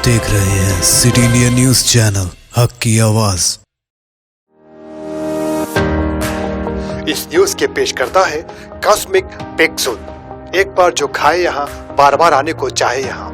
देख रहे हैं सिटी इंडिया न्यूज चैनल हक की आवाज। इस न्यूज के पेश करता है कॉस्मिक पेक्सुल। एक बार जो खाए यहाँ बार बार आने को चाहे यहाँ।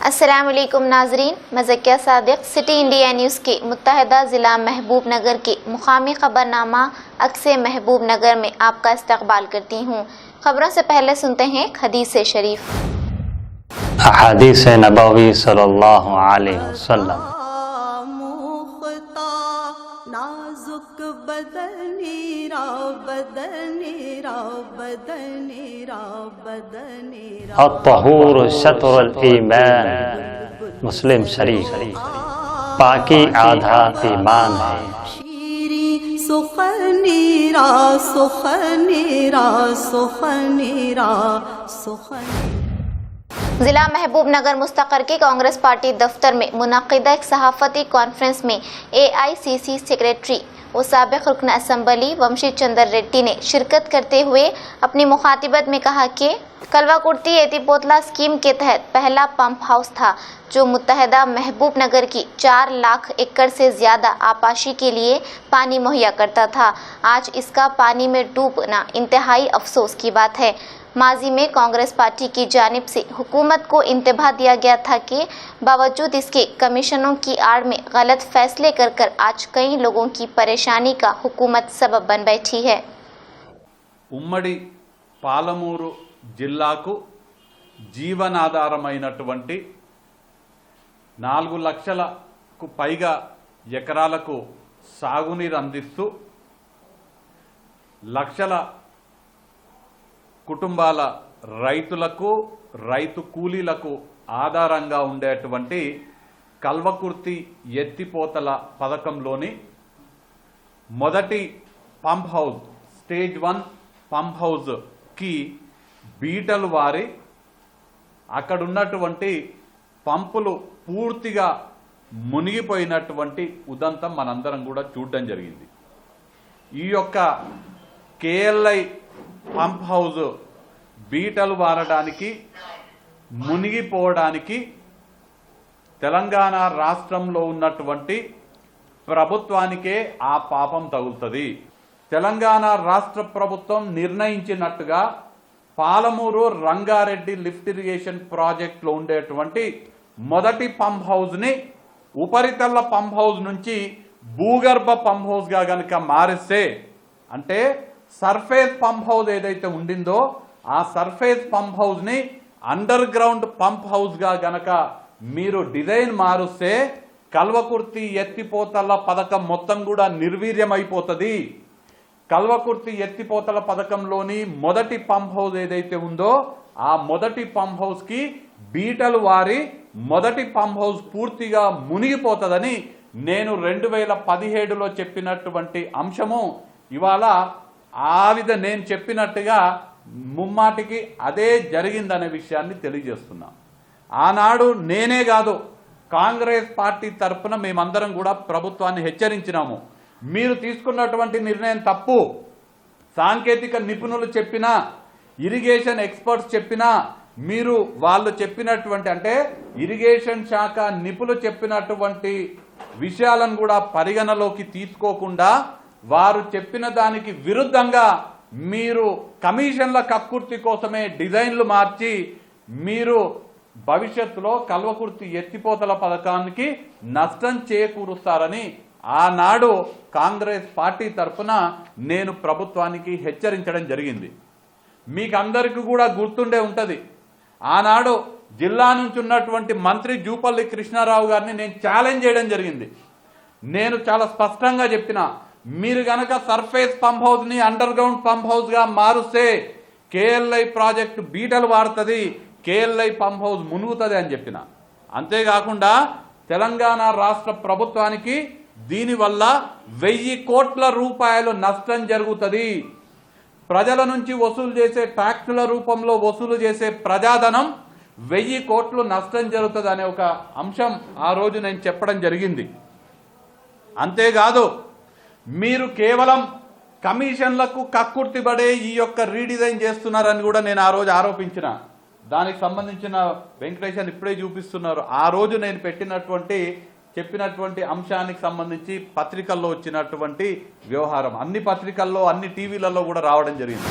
अस्सलामुअलैकुम नाजरीन, मैं Zakia Sadiq city India news के मुत्तहदा ज़िला महबूब नगर के मुकामी ख़बरनामा अक्से महबूब नगर में आपका इस्तकबाल करती हूँ। खबरों से पहले सुनते हैं हदीस शरीफ। हदीस नबवी सल्लल्लाहु अलैहि वसल्लम। अत्तहूर शतरुल ईमान, मुस्लिम शरीफ। पाकी आधा ईमान है। ज़िला महबूब नगर मुस्तक़र की कांग्रेस पार्टी दफ्तर में मुनक़िदा एक सहाफ़ती कॉन्फ्रेंस में AICC सेक्रेटरी और साबिक़ रुकन असम्बली वंशी चंद्र रेड्डी ने शिरकत करते हुए अपनी मुखातिबत में कहा कि कलवाकुर्ती एतिपोतला स्कीम के तहत पहला पंप हाउस था जो मुत्तहदा महबूब नगर की 4 लाख एकड़ से ज़्यादा आबादी के लिए पानी मुहैया करता था। आज इसका पानी में डूबना इंतहाई अफसोस की बात है। माजी में कांग्रेस पार्टी की जानिब से हुकूमत को इंतबाह दिया गया था कि बावजूद इसके कमीशनों की आड़ में गलत फैसले कर आज कई लोगों की परेशानी का हुकूमत सबब बन बैठी है। ఉమ్మడి పాలమూరు జిల్లాకు జీవనాధారమైనటువంటి 4 లక్షలకు పైగా ఎకరాలకు సాగునీరు అందిస్తూ లక్షల కుటుంబాల రైతులకు రైతు కూలీలకు ఆధారంగా ఉండేటువంటి కల్వకుర్తి ఎత్తిపోతల పథకంలోని మొదటి పంప్ హౌస్ స్టేజ్ 1 పంప్ హౌస్కి బీటలు వారి అక్కడ ఉన్నటువంటి పంపులు పూర్తిగా మునిగిపోయినటువంటి ఉదంతం మనందరం కూడా చూడడం జరిగింది। ఈ యొక్క KLI పంప్ హౌస్ బీటలు వారడానికి మునిగిపోవడానికి తెలంగాణ రాష్ట్రంలో ఉన్నటువంటి ప్రభుత్వానికే ఆ పాపం తగులుతుంది। తెలంగాణ రాష్ట్ర ప్రభుత్వం నిర్ణయించినట్టుగా పాలమూరు రంగారెడ్డి లిఫ్ట్ ఇరిగేషన్ ప్రాజెక్టులో ఉండేటువంటి మొదటి పంప్ హౌస్ని ఉపరితల పంప్ హౌస్ నుంచి భూగర్భ పంప్ హౌస్గా గనక మారిస్తే అంటే సర్ఫేస్ పంప్ హౌస్ ఏదైతే ఉండిందో ఆ సర్ఫేస్ పంప్ హౌస్ని అండర్ గ్రౌండ్ పంప్ హౌస్గా గనక మీరు డిజైన్ మారుస్తే కల్వకుర్తి ఎత్తిపోతల పథకం మొత్తం కూడా నిర్వీర్యమైపోతుంది। కల్వకుర్తి ఎత్తిపోతల పథకంలోని మొదటి పంప్ హౌస్ ఏదైతే ఉందో ఆ మొదటి పంప్ హౌస్కి బీటలు వారి మొదటి పంప్ హౌస్ పూర్తిగా మునిగిపోతుందని నేను 2017లో చెప్పినటువంటి అంశము ఇవాళ నేను చెప్పినట్టుగా ముమ్మాటికి అదే జరిగిందనే విషయాన్ని తెలియజేస్తున్నా। ఆనాడు నేనే కాదు కాంగ్రెస్ పార్టీ తరఫున మేమందరం కూడా ప్రభుత్వాన్ని హెచ్చరించినాము, మీరు తీసుకున్నటువంటి నిర్ణయం తప్పు। సాంకేతిక నిపుణులు చెప్పినా ఇరిగేషన్ ఎక్స్పర్ట్స్ చెప్పినా మీరు వాళ్ళు చెప్పినటువంటి అంటే ఇరిగేషన్ శాఖ నిపుణులు చెప్పినటువంటి విషయాలను కూడా పరిగణలోకి తీసుకోకుండా వారు చెప్పిన దానికి విరుద్ధంగా మీరు కమిషన్ల కక్కుర్తి కోసమే డిజైన్లు మార్చి మీరు భవిష్యత్తులో కల్వకుర్తి ఎత్తిపోతల పథకానికి నష్టం చేకూరుస్తారని ఆనాడు కాంగ్రెస్ పార్టీ తరఫున నేను ప్రభుత్వానికి హెచ్చరించడం జరిగింది। మీకు అందరికీ కూడా గుర్తుండే ఉంటుంది, ఆనాడు జిల్లా నుంచి ఉన్నటువంటి మంత్రి జూపల్లి కృష్ణారావు గారిని నేను ఛాలెంజ్ చేయడం జరిగింది। నేను చాలా స్పష్టంగా చెప్పిన, మీరు గనక సర్ఫేస్ పంప్ హౌస్ని అండర్ గ్రౌండ్ పంప్ హౌస్గా మారుస్తే KLI ప్రాజెక్టు బీటలు వాడుతుంది, KLI పంప్ హౌస్ మునుగుతుంది అని చెప్పిన। అంతేకాకుండా తెలంగాణ రాష్ట్ర ప్రభుత్వానికి దీనివల్ల 1000 కోట్ల రూపాయలు నష్టం జరుగుతుంది। ప్రజల నుంచి వసూలు చేసే ట్యాక్సుల రూపంలో వసూలు చేసే ప్రజాధనం 1000 కోట్లు నష్టం జరుగుతుంది అనే ఒక అంశం ఆ రోజు నేను చెప్పడం జరిగింది. అంతేకాదు మీరు కేవలం కమిషన్లకు కక్కుర్తిపడే ఈ యొక్క రీడిజైన్ చేస్తున్నారని కూడా నేను ఆ రోజు ఆరోపించిన. దానికి సంబంధించిన వెంకటేశ్వర ఇప్పుడే చూపిస్తున్నారు. ఆ రోజు నేను చెప్పినటువంటి అంశానికి సంబంధించి పత్రికల్లో వచ్చినటువంటి వ్యవహారం అన్ని పత్రికల్లో అన్ని టీవీలలో కూడా రావడం జరిగింది.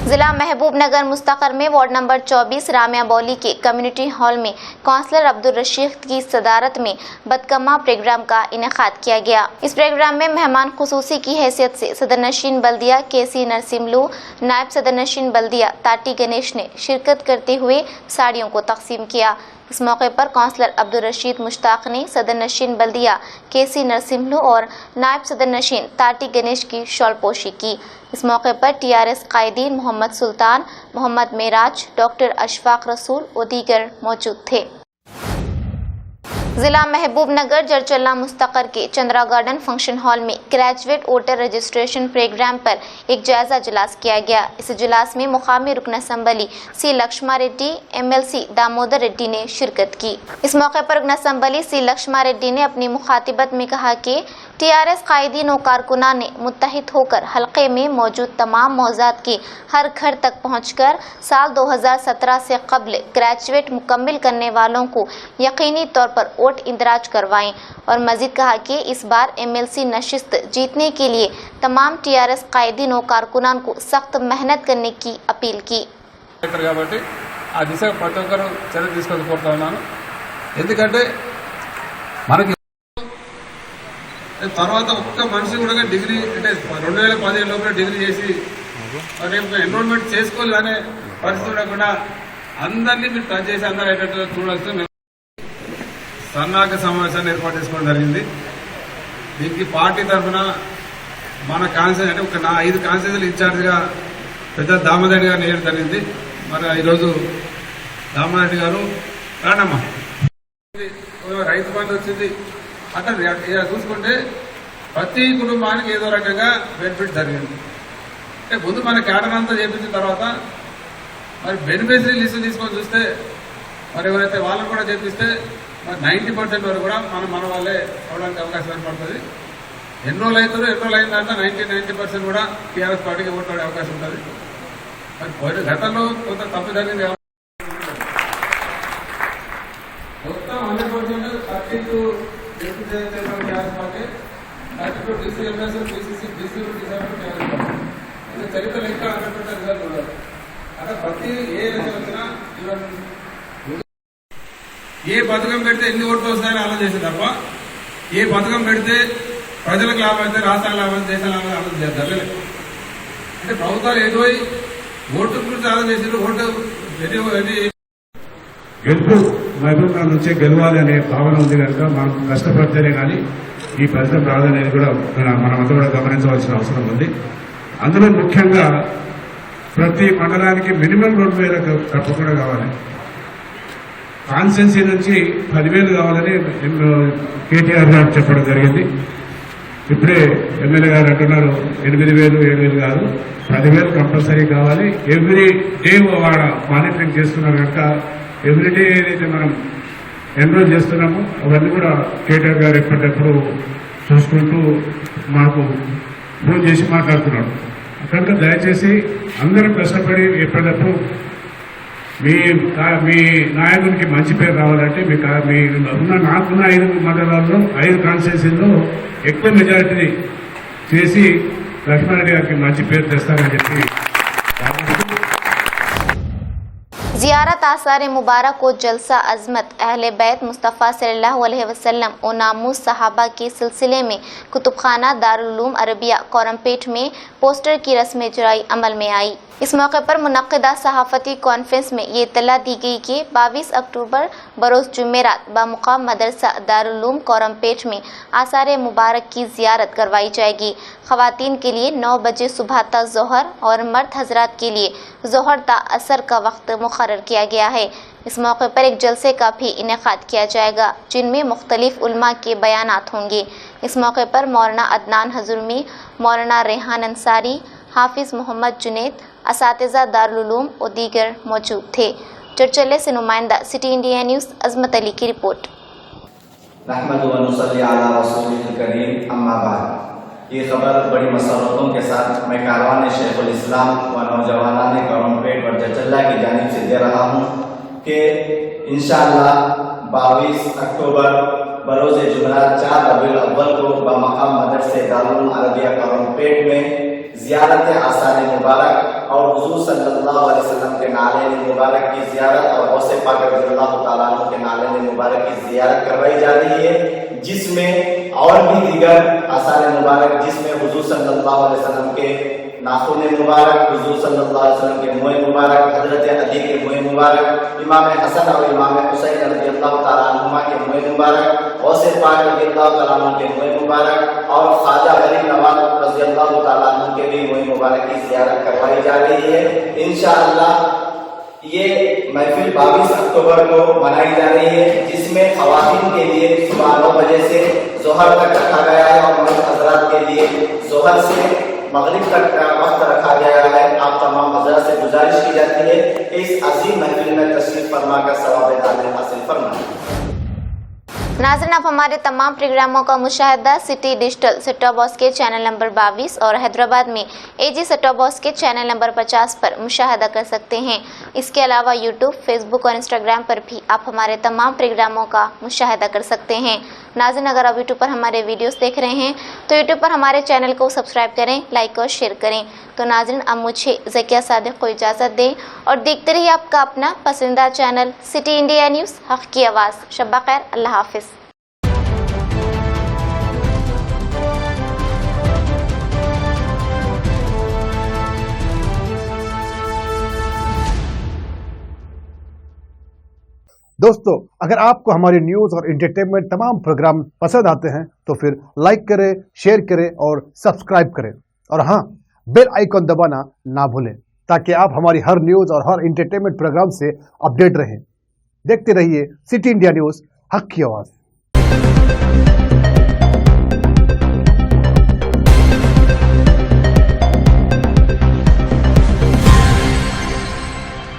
जिला महबूब नगर मुस्तकर में वार्ड नंबर 24 रामिया बौली के कम्युनिटी हॉल में काउंसलर अब्दुल रशीद की सदारत में बदकमा प्रोग्राम का इनेकाद किया गया। इस प्रोग्राम में मेहमान खुसूसी की हैसियत से सदर नशीन बल्दिया केसी नरसिमलू, नायब सदर नशीन बल्दिया ताटी गणेश ने शिरकत करते हुए साड़ियों को तकसीम किया। इस मौके पर काउंसलर अब्दुल रशीद मुश्ताक ने सदर नशीन बल्दिया केसी नरसिमलू और नायब सदर नशीन ताटी गणेश की शॉलपोशी की। इस मौके पर टीआरएस कायदीन मोहम्मद सुल्तान, मोहम्मद मेराज, डॉक्टर अशफाक रसूल और दीगर मौजूद थे। जिला महबूब नगर जरचल्ला मुस्तकर के चंद्रा गार्डन फंक्शन हॉल में ग्रेजुएट वोटर रजिस्ट्रेशन प्रोग्राम पर एक जायजा इजलास किया गया। इस इजलास में मुकामी रुकन असम्बली सी लक्ष्मा रेड्डी, MLC दामोदर रेड्डी ने शिरकत की। इस मौके पर रुकन असम्बली सी लक्ष्मा रेड्डी ने अपनी मुखातिबत में कहा कि टीआरएस कायदीन और कारकुनान ने मुत्तहिद होकर हल्के में मौजूद तमाम मौज़ात के हर घर तक पहुंचकर साल 2017 से कबल ग्रेजुएट मुकम्मिल करने वालों को यकीनी तौर पर वोट इंदराज करवाएं और मजीद कहा कि इस बार MLC नशिस्त जीतने के लिए तमाम टीआरएस कायदीन और कारकुनान को सख्त मेहनत करने की अपील की। కాబట్టి ఆ దిశగా ప్రతి ఒక్కరు చర్య తీసుకొని కోరుతా ఉన్నాను. ఎందుకంటే మనకి తర్వాత ఒక్క మనిషి కూడా డిగ్రీ అంటే 2015 లోపల డిగ్రీ చేసి రేపు ఎన్రోల్మెంట్ చేసుకోవాలి అనే పరిస్థితి ఉండకుండా అందరినీ మీరు టచ్ చేసి అందరూ అయ్యేటట్టు చూడాల్సి సన్నాహక సమావేశాన్ని ఏర్పాటు చేసుకోవడం జరిగింది. దీనికి పార్టీ తరఫున మన కాన్స్టిట్యూన్సీ అంటే ఒక 5 కాన్స్టిట్యూన్సీలు ఇన్ఛార్జిగా పెద్ద దామోదర్ గారు నేయడం జరిగింది. మరి ఈరోజు దామోదర్ గారు రానమ్మా రైతు బంధు వచ్చింది అట్లా చూసుకుంటే ప్రతి కుటుంబానికి ఏదో రకంగా బెనిఫిట్ జరిగింది. అంటే ముందు మన క్యాడర్ అంతా చేపించిన తర్వాత మరి బెనిఫిషరీ లిస్టు తీసుకొని చూస్తే మరి ఎవరైతే వాళ్ళని కూడా చేపిస్తే మరి 90% వరకు కూడా మన వాళ్ళే అవడానికి అవకాశం ఏర్పడుతుంది. ఎన్రోల్ అవుతారు, ఎన్రోల్ అయిన తర్వాత 90% కూడా టీఆర్ఎస్ పార్టీకి ఓట్లాడే అవకాశం ఉంటుంది. మరి పోయిన గతంలో కొంత తప్పు జరిగింది. మొత్తం 100% 32 TRS party, 32 DCMS, DCC, BC TRS party. చరిత్రలో ఇంకా 100% రిజల్ట్ ఉండదు. అక్కడ ప్రతి ఏ ఎలక్షన్ వచ్చినా ఏ పథకం పెడితే ఎన్ని ఓట్లు వస్తాయని ఆలోచన చేసే తప్ప ఏ పథకం పెడితే ప్రజలకు లాభం అయితే రాష్ట్రాలకు లాభం దేశాల లాభం ఆలోచన జరగలేదు. అంటే ప్రభుత్వాలు ఏదో ఓటు గురించి ఆలోచన చేసి ఓటు గెలుపు మహబూబ్ నగర్ నుంచే గెలవాలి అనే భావన ఉంది కనుక మనం కష్టపడితేనే కానీ ఈ ఫలితం రాదనేది కూడా మనమంతా కూడా గమనించవలసిన అవసరం ఉంది. అందులో ముఖ్యంగా ప్రతి మండలానికి మినిమం 2000 తప్పకుండా కావాలి. కాన్స్టిట్యున్సీ నుంచి 10,000 కావాలని కేటీఆర్ గారు చెప్పడం జరిగింది. ఇప్పుడే ఎమ్మెల్యే గారు అంటున్నారు 8,000, 7,000 కాదు 10,000 కంపల్సరీ కావాలి. ఎవ్రీ డే వాడ మానిటరింగ్ చేస్తున్నారు కనుక ఎవ్రీ డే ఏదైతే మనం ఎన్రోల్ చేస్తున్నామో అవన్నీ కూడా కేటీఆర్ గారు ఎప్పటికప్పుడు చూసుకుంటూ మాకు ఫోన్ చేసి మాట్లాడుతున్నాడు. కనుక దయచేసి అందరూ కష్టపడి ఎప్పటికప్పుడు మీ నాయకునికి మంచి పేరు రావాలంటే నాకున్న 5 మండలాల్లో 5 కాన్స్టిట్యున్సీల్లో ఎక్కువ మెజారిటీ చేసి లక్ష్మారెడ్డి గారికి మంచి పేరు తెస్తారని చెప్పి ज़ियारत आसार मुबारक को जलसा अज़मत अहले बैत मुस्तफ़ा सल्लल्लाहु अलैहि वसल्लम और नामूस सहाबा के सिलसिले में कुतुबखाना दारुल उलूम अरबिया कोरमपेट में पोस्टर की रस्म इजराई अमल में आई। इस मौके पर मुनक्किदा सहाफ़ती कॉन्फ्रेंस में ये इत्तला दी गई कि 22 अक्टूबर बरोज़ जुमेरात बामुकाम मदरसा दारुल उलूम कोरमपेट में आसार मुबारक की ज़ियारत करवाई जाएगी। ख़वातीन के लिए 9 बजे सुबह ता ज़ोहर और मर्द हजरात के लिए ज़ोहर ता असर का वक्त मुक़र्रर किया गया है। इस मौके पर एक जलसे का भी इनेकाद किया जाएगा जिनमें मुख्तलिफ उलमा के बयानात होंगे। इस मौके पर मौलाना अदनान हज़ुरमी, मौलाना रेहान अंसारी, हाफिज मोहम्मद जुनैद, असातिज़ा दारुल उलूम और दीगर मौजूद थे। चरचले से नुमाइंदा सिटी इंडिया न्यूज़ अजमत अली की रिपोर्ट। रहमतु व नुसल्ली अला रसूलिल करीम, अम्मा बाद। ये खबर बड़ी मसरतों के साथ मैं कारवान शेखुल इस्लाम व नौजवानान कौमपेट और जचल्ला की जानिब से दे रहा हूँ कि इंशाअल्लाह 22 अक्टूबर बरोज़ जुमेरात 4 रबीउल अव्वल को बमकाम मदरसे दारुल अरबिया कौमपेट में ज़ियारत आसार मुबारक और हुज़ूर सल्लल्लाहु अलैहि वसल्लम के नाले मुबारक की ज़ियारत और गौसे पाक रज़ियल्लाहु तआला अन्हु के नाले मुबारक की ज़ियारत करवाई जा रही है, जिसमें और भी दीगर आसार मुबारक जिसमें हुज़ूर सल्लल्लाहु अलैहि वसल्लम के नाखून मुबारक, हुज़ूर सल्लल्लाहु अलैहि वसल्लम के मुँह मुबारक, हज़रत अली के मुँह मुबारक, इमाम हसन और इमाम हुसैन रज़ियल्लाहु तआला अन्हुमा के मुँह मुबारक, गौसे पाक रज़ियल्लाहु तआला अन्हु के मुँह मुबारक और ख्वाजा गरीब नवाज रज़ियल्लाहु तआला अन्हु के भी मुँह मुबारक की ज़ियारत करवाई जा रही है। इंशाअल्लाह ये महफिल 22 अक्टूबर को मनाई जा रही है, जिसमें खवातीन के लिए सुबह 9 बजे से जोहर तक रखा गया है और मर्द हजरात के लिए जोहर से मगरिब तक का वक्त रखा गया है। आप तमाम हजरात से गुजारिश की जाती है कि इस अजीम महफिल में तशरीफ फरमा कर सवाब तालीम हासिल फरमाएं। नाज़रीन, आप हमारे तमाम प्रोग्रामों का मुशाहिदा city digital set top box के चैनल नंबर 22 और हैदराबाद में एजी सेट टॉप बॉक्स के चैनल नंबर 50 पर मुशाहिदा कर सकते हैं। इसके अलावा यूट्यूब, फेसबुक और इंस्टाग्राम पर भी आप हमारे तमाम प्रोग्रामों का मुशाहिदा कर सकते हैं। नाज़रीन, अगर आप यूट्यूब पर हमारे वीडियोस देख रहे हैं तो यूट्यूब पर हमारे चैनल को सब्सक्राइब करें, लाइक और शेयर करें। तो नाज़रीन, अब मुझे ज़किया सादिक को इजाज़त दें और देखते रहिए आपका अपना पसंदीदा चैनल सिटी इंडिया न्यूज़, हक़ की आवाज़। शब्बा खैर, अल्लाह हाफिज़। दोस्तों, अगर आपको हमारी न्यूज़ और एंटरटेनमेंट तमाम प्रोग्राम पसंद आते हैं तो फिर लाइक करें, शेयर करें और सब्सक्राइब करें। और हाँ, बेल आइकॉन दबाना ना भूलें ताकि आप हमारी हर न्यूज़ और हर एंटरटेनमेंट प्रोग्राम से अपडेट रहें। देखते रहिए सिटी इंडिया न्यूज़, हक़ की आवाज़।